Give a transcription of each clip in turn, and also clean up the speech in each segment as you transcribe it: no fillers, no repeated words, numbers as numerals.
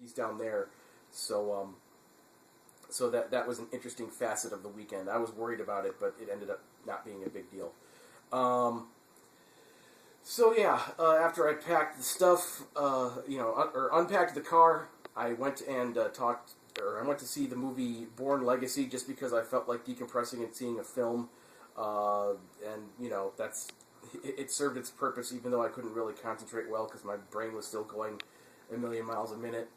he's down there. So so that was an interesting facet of the weekend. I was worried about it, but it ended up not being a big deal. So yeah, after I packed the stuff, or unpacked the car, I went and I went to see the movie Bourne Legacy just because I felt like decompressing and seeing a film, and it served its purpose, even though I couldn't really concentrate well because my brain was still going a million miles a minute.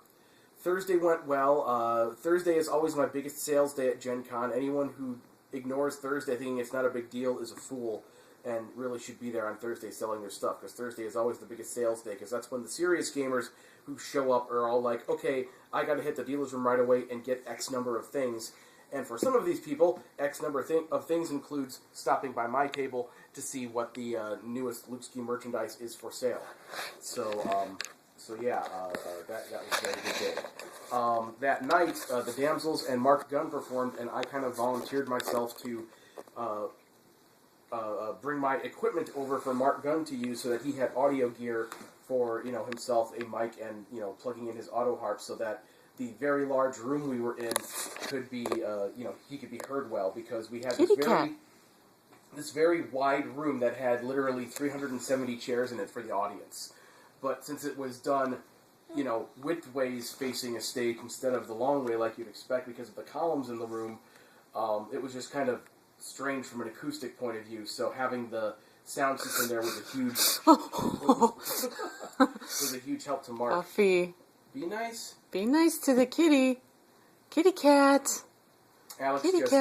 Thursday went well. Thursday is always my biggest sales day at Gen Con. Anyone who ignores Thursday thinking it's not a big deal is a fool, and really should be there on Thursday selling their stuff, because Thursday is always the biggest sales day, because that's when the serious gamers who show up are all like, okay, I got to hit the dealer's room right away and get X number of things. And for some of these people, X number of things includes stopping by my table to see what the newest Luke Ski merchandise is for sale. So yeah, that was a very good day. That night, the Damsels and Mark Gunn performed, and I kind of volunteered myself to bring my equipment over for Mark Gunn to use, so that he had audio gear for himself, a mic, and plugging in his auto harp, so that the very large room we were in could be he could be heard well, because we had this very wide room that had literally 370 chairs in it for the audience. But since it was done, widthways facing a stage instead of the long way like you'd expect because of the columns in the room, it was just kind of strange from an acoustic point of view. So having the sound system there was a huge help to Mark. Buffy, be nice. Be nice to the kitty cat. Alex kitty just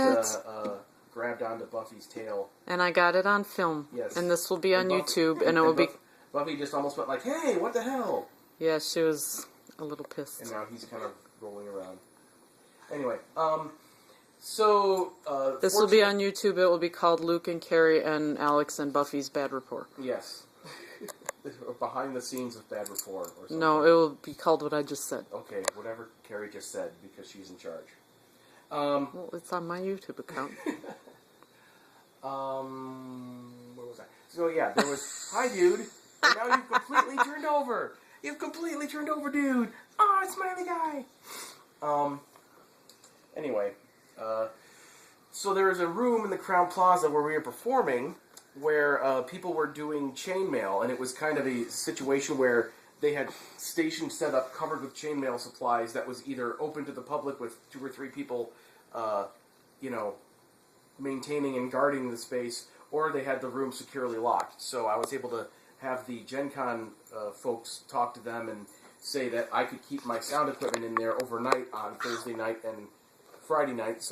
cat. Grabbed onto Buffy's tail, and I got it on film. Yes, and this will be on YouTube, and it will be. Buffy just almost went like, "Hey, what the hell?" Yeah, she was a little pissed. And now he's kind of rolling around. Anyway, so this will be on YouTube. It will be called Luke and Carrie and Alex and Buffy's Bad Rapport. Yes. Behind the scenes of Bad Rapport or something. No, it will be called what I just said. Okay, whatever Carrie just said, because she's in charge. Well, it's on my YouTube account. What was that? So yeah, there was, hi dude, and now you've completely turned over. You've completely turned over, dude. Oh, smiley guy. Anyway, so there was a room in the Crown Plaza where we were performing, where people were doing chainmail, and it was kind of a situation where they had stations set up covered with chainmail supplies that was either open to the public with 2 or 3 people, maintaining and guarding the space, or they had the room securely locked. So I was able to have the Gen Con folks talk to them and say that I could keep my sound equipment in there overnight on Thursday night and Friday night, so